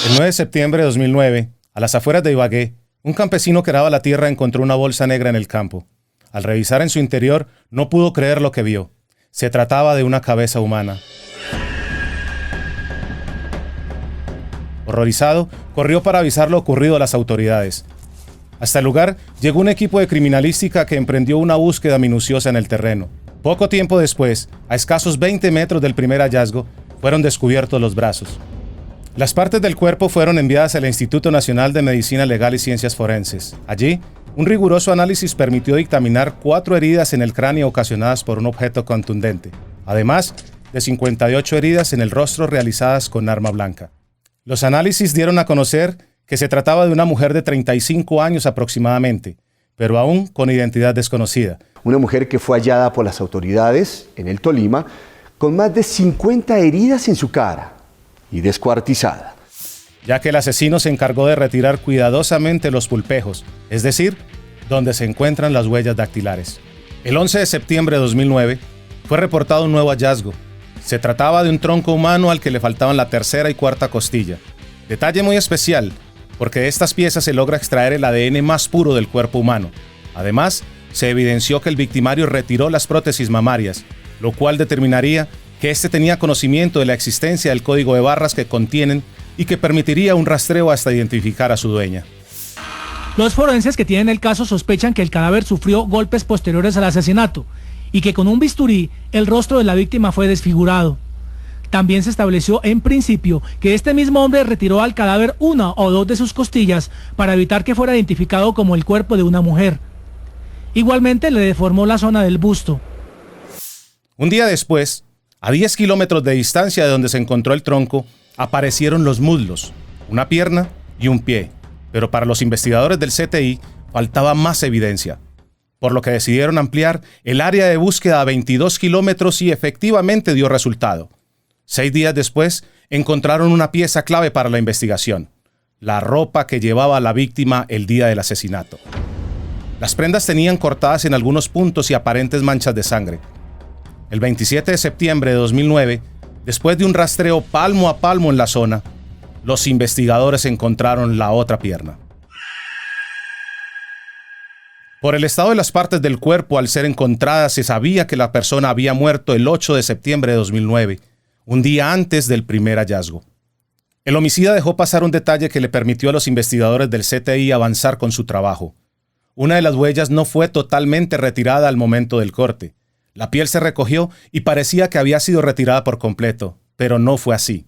El 9 de septiembre de 2009, a las afueras de Ibagué, un campesino que araba la tierra encontró una bolsa negra en el campo. Al revisar en su interior, no pudo creer lo que vio. Se trataba de una cabeza humana. Horrorizado, corrió para avisar lo ocurrido a las autoridades. Hasta el lugar llegó un equipo de criminalística que emprendió una búsqueda minuciosa en el terreno. Poco tiempo después, a escasos 20 metros del primer hallazgo, fueron descubiertos los brazos. Las partes del cuerpo fueron enviadas al Instituto Nacional de Medicina Legal y Ciencias Forenses. Allí, un riguroso análisis permitió dictaminar 4 heridas en el cráneo ocasionadas por un objeto contundente, además de 58 heridas en el rostro realizadas con arma blanca. Los análisis dieron a conocer que se trataba de una mujer de 35 años aproximadamente, pero aún con identidad desconocida. Una mujer que fue hallada por las autoridades en el Tolima con más de 50 heridas en su cara y descuartizada. Ya que el asesino se encargó de retirar cuidadosamente los pulpejos, es decir, donde se encuentran las huellas dactilares. El 11 de septiembre de 2009 fue reportado un nuevo hallazgo. Se trataba de un tronco humano al que le faltaban la tercera y cuarta costilla. Detalle muy especial, porque de estas piezas se logra extraer el ADN más puro del cuerpo humano. Además, se evidenció que el victimario retiró las prótesis mamarias, lo cual determinaría que éste tenía conocimiento de la existencia del código de barras que contienen y que permitiría un rastreo hasta identificar a su dueña. Los forenses que tienen el caso sospechan que el cadáver sufrió golpes posteriores al asesinato y que con un bisturí el rostro de la víctima fue desfigurado. También se estableció en principio que este mismo hombre retiró al cadáver 1 o 2 de sus costillas para evitar que fuera identificado como el cuerpo de una mujer. Igualmente le deformó la zona del busto. Un día después, a 10 kilómetros de distancia de donde se encontró el tronco, aparecieron los muslos, una pierna y un pie. Pero para los investigadores del CTI faltaba más evidencia, por lo que decidieron ampliar el área de búsqueda a 22 kilómetros y efectivamente dio resultado. 6 días después, encontraron una pieza clave para la investigación: la ropa que llevaba la víctima el día del asesinato. Las prendas tenían cortadas en algunos puntos y aparentes manchas de sangre. El 27 de septiembre de 2009, después de un rastreo palmo a palmo en la zona, los investigadores encontraron la otra pierna. Por el estado de las partes del cuerpo al ser encontradas, se sabía que la persona había muerto el 8 de septiembre de 2009, un día antes del primer hallazgo. El homicida dejó pasar un detalle que le permitió a los investigadores del CTI avanzar con su trabajo. Una de las huellas no fue totalmente retirada al momento del corte. La piel se recogió y parecía que había sido retirada por completo, pero no fue así.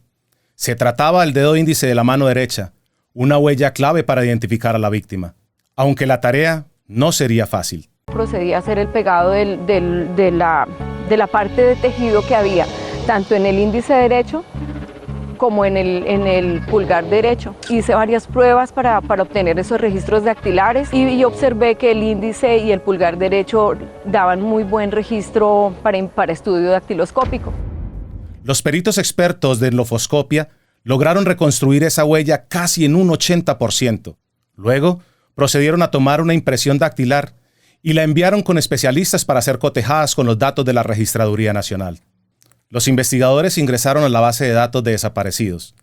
Se trataba del dedo índice de la mano derecha, una huella clave para identificar a la víctima, aunque la tarea no sería fácil. Procedí a hacer el pegado de la parte de tejido que había, tanto en el índice derecho como en el pulgar derecho. Hice varias pruebas para obtener esos registros dactilares y observé que el índice y el pulgar derecho daban muy buen registro para estudio dactiloscópico. Los peritos expertos de endoscopia lograron reconstruir esa huella casi en un 80%. Luego, procedieron a tomar una impresión dactilar y la enviaron con especialistas para ser cotejadas con los datos de la Registraduría Nacional. Los investigadores ingresaron a la base de datos de desaparecidos.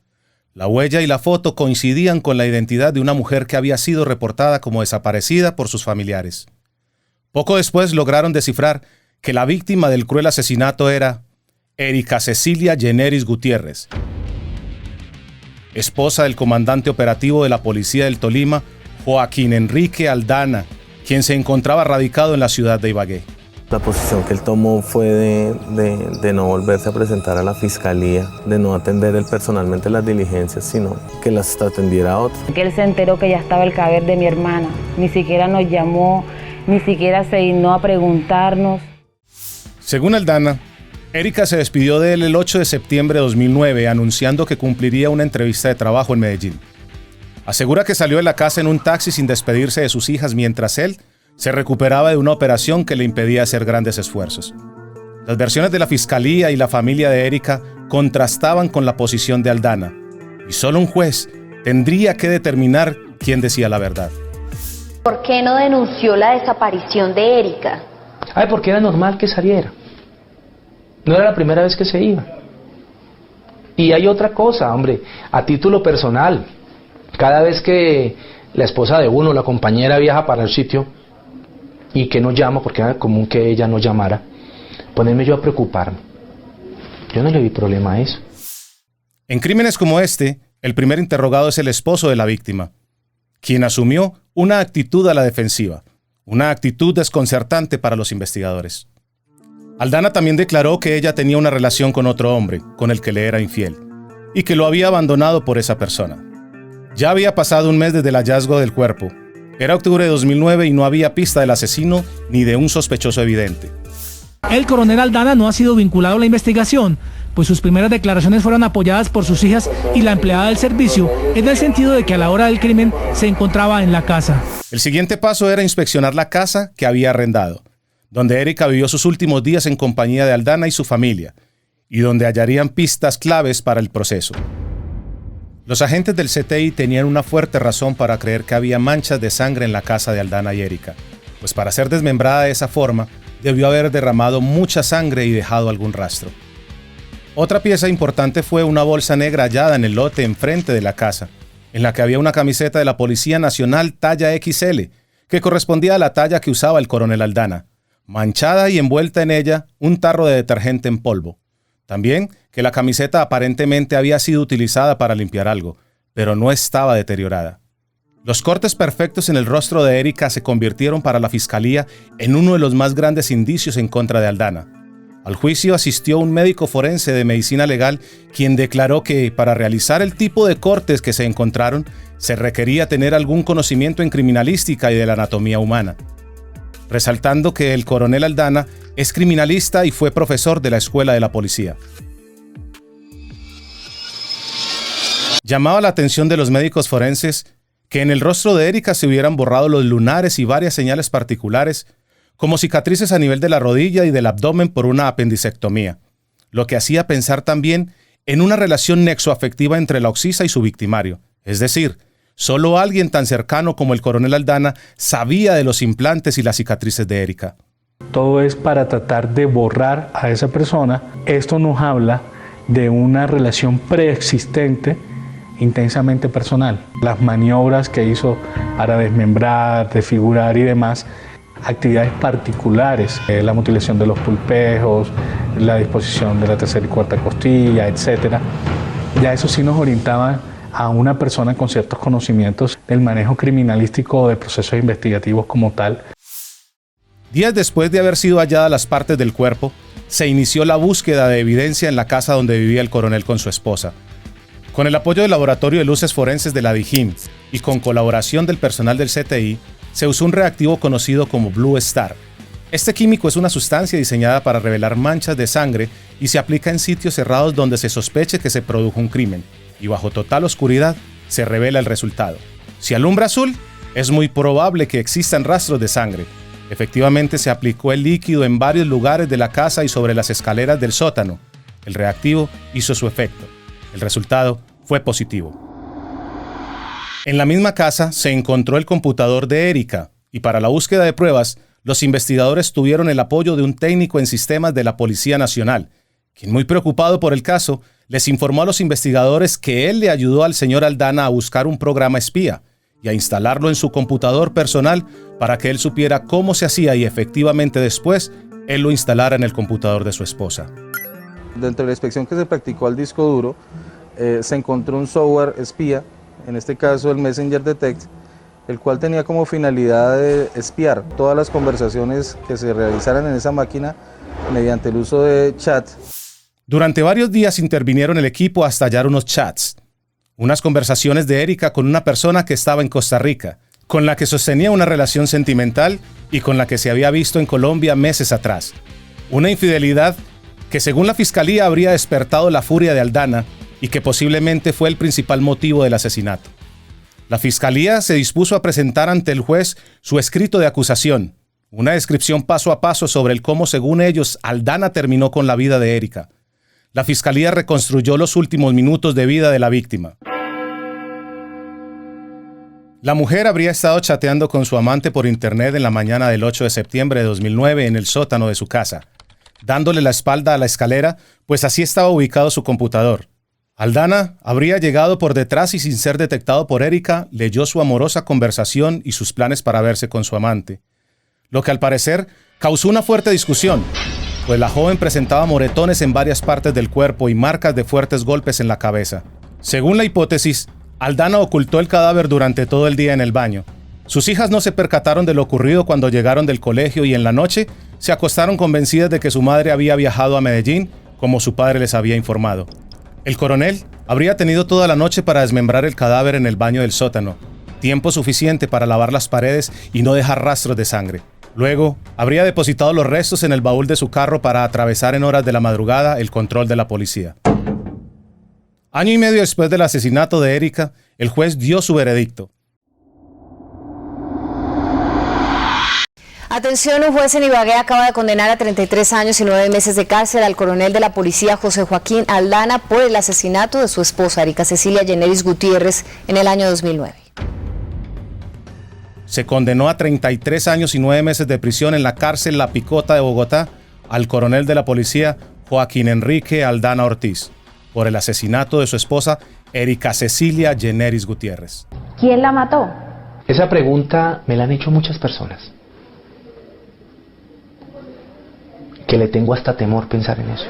La huella y la foto coincidían con la identidad de una mujer que había sido reportada como desaparecida por sus familiares. Poco después lograron descifrar que la víctima del cruel asesinato era Erika Cecilia Yeneris Gutiérrez, esposa del comandante operativo de la Policía del Tolima, Joaquín Enrique Aldana, quien se encontraba radicado en la ciudad de Ibagué. La posición que él tomó fue de no volverse a presentar a la fiscalía, de no atender él personalmente las diligencias, sino que las atendiera otro. Que él se enteró que ya estaba el cadáver de mi hermana, ni siquiera nos llamó, ni siquiera se dignó a preguntarnos. Según Aldana, Erika se despidió de él el 8 de septiembre de 2009, anunciando que cumpliría una entrevista de trabajo en Medellín. Asegura que salió de la casa en un taxi sin despedirse de sus hijas mientras él se recuperaba de una operación que le impedía hacer grandes esfuerzos. Las versiones de la fiscalía y la familia de Erika contrastaban con la posición de Aldana, y solo un juez tendría que determinar quién decía la verdad. ¿Por qué no denunció la desaparición de Erika? Porque era normal que saliera. No era la primera vez que se iba. Y hay otra cosa, hombre, a título personal, cada vez que la esposa de uno, la compañera viaja para el sitio y que no llama, porque era común que ella no llamara, ponerme yo a preocuparme. Yo no le vi problema a eso. En crímenes como este, el primer interrogado es el esposo de la víctima, quien asumió una actitud a la defensiva, una actitud desconcertante para los investigadores. Aldana también declaró que ella tenía una relación con otro hombre, con el que le era infiel, y que lo había abandonado por esa persona. Ya había pasado un mes desde el hallazgo del cuerpo. Era octubre de 2009 y no había pista del asesino ni de un sospechoso evidente. El coronel Aldana no ha sido vinculado a la investigación, pues sus primeras declaraciones fueron apoyadas por sus hijas y la empleada del servicio, en el sentido de que a la hora del crimen se encontraba en la casa. El siguiente paso era inspeccionar la casa que había arrendado, donde Erika vivió sus últimos días en compañía de Aldana y su familia, y donde hallarían pistas claves para el proceso. Los agentes del CTI tenían una fuerte razón para creer que había manchas de sangre en la casa de Aldana y Erika, pues para ser desmembrada de esa forma, debió haber derramado mucha sangre y dejado algún rastro. Otra pieza importante fue una bolsa negra hallada en el lote enfrente de la casa, en la que había una camiseta de la Policía Nacional talla XL, que correspondía a la talla que usaba el coronel Aldana, manchada y envuelta en ella un tarro de detergente en polvo. También que la camiseta aparentemente había sido utilizada para limpiar algo, pero no estaba deteriorada. Los cortes perfectos en el rostro de Erika se convirtieron para la fiscalía en uno de los más grandes indicios en contra de Aldana. Al juicio asistió un médico forense de medicina legal, quien declaró que para realizar el tipo de cortes que se encontraron, se requería tener algún conocimiento en criminalística y de la anatomía humana, resaltando que el coronel Aldana es criminalista y fue profesor de la escuela de la policía. Llamaba la atención de los médicos forenses que en el rostro de Erika se hubieran borrado los lunares y varias señales particulares, como cicatrices a nivel de la rodilla y del abdomen por una apendicectomía, lo que hacía pensar también en una relación nexoafectiva entre la occisa y su victimario. Es decir, solo alguien tan cercano como el coronel Aldana sabía de los implantes y las cicatrices de Erika. Todo es para tratar de borrar a esa persona. Esto nos habla de una relación preexistente intensamente personal. Las maniobras que hizo para desmembrar, desfigurar y demás, actividades particulares, la mutilación de los pulpejos, la disposición de la tercera y cuarta costilla, etc. Ya eso sí nos orientaba a una persona con ciertos conocimientos del manejo criminalístico o de procesos investigativos como tal. Días después de haber sido halladas las partes del cuerpo, se inició la búsqueda de evidencia en la casa donde vivía el coronel con su esposa. Con el apoyo del Laboratorio de Luces Forenses de la DIJÍN y con colaboración del personal del CTI, se usó un reactivo conocido como Blue Star. Este químico es una sustancia diseñada para revelar manchas de sangre y se aplica en sitios cerrados donde se sospeche que se produjo un crimen, y bajo total oscuridad se revela el resultado. Si alumbra azul, es muy probable que existan rastros de sangre. Efectivamente, se aplicó el líquido en varios lugares de la casa y sobre las escaleras del sótano. El reactivo hizo su efecto. El resultado fue positivo. En la misma casa se encontró el computador de Erika, y para la búsqueda de pruebas, los investigadores tuvieron el apoyo de un técnico en sistemas de la Policía Nacional, quien, muy preocupado por el caso, les informó a los investigadores que él le ayudó al señor Aldana a buscar un programa espía y a instalarlo en su computador personal para que él supiera cómo se hacía y efectivamente después él lo instalara en el computador de su esposa. Dentro de la inspección que se practicó al disco duro, se encontró un software espía, en este caso el Messenger Detect, el cual tenía como finalidad de espiar todas las conversaciones que se realizaran en esa máquina mediante el uso de chat. Durante varios días intervinieron el equipo hasta hallar unos chats, unas conversaciones de Erika con una persona que estaba en Costa Rica, con la que sostenía una relación sentimental y con la que se había visto en Colombia meses atrás. Una infidelidad que según la fiscalía habría despertado la furia de Aldana y que posiblemente fue el principal motivo del asesinato. La fiscalía se dispuso a presentar ante el juez su escrito de acusación, una descripción paso a paso sobre el cómo, según ellos, Aldana terminó con la vida de Erika. La fiscalía reconstruyó los últimos minutos de vida de la víctima. La mujer habría estado chateando con su amante por internet en la mañana del 8 de septiembre de 2009 en el sótano de su casa, dándole la espalda a la escalera, pues así estaba ubicado su computador. Aldana habría llegado por detrás y sin ser detectado por Erika, leyó su amorosa conversación y sus planes para verse con su amante. Lo que al parecer causó una fuerte discusión, pues la joven presentaba moretones en varias partes del cuerpo y marcas de fuertes golpes en la cabeza. Según la hipótesis, Aldana ocultó el cadáver durante todo el día en el baño. Sus hijas no se percataron de lo ocurrido cuando llegaron del colegio y en la noche se acostaron convencidas de que su madre había viajado a Medellín, como su padre les había informado. El coronel habría tenido toda la noche para desmembrar el cadáver en el baño del sótano, tiempo suficiente para lavar las paredes y no dejar rastros de sangre. Luego, habría depositado los restos en el baúl de su carro para atravesar en horas de la madrugada el control de la policía. Año y medio después del asesinato de Erika, el juez dio su veredicto. Atención, un juez en Ibagué acaba de condenar a 33 años y 9 meses de cárcel al coronel de la policía José Joaquín Aldana por el asesinato de su esposa Erika Cecilia Yeneris Gutiérrez en el año 2009. Se condenó a 33 años y 9 meses de prisión en la cárcel La Picota de Bogotá al coronel de la policía Joaquín Enrique Aldana Ortiz por el asesinato de su esposa Erika Cecilia Yeneris Gutiérrez. ¿Quién la mató? Esa pregunta me la han hecho muchas personas, que le tengo hasta temor pensar en eso.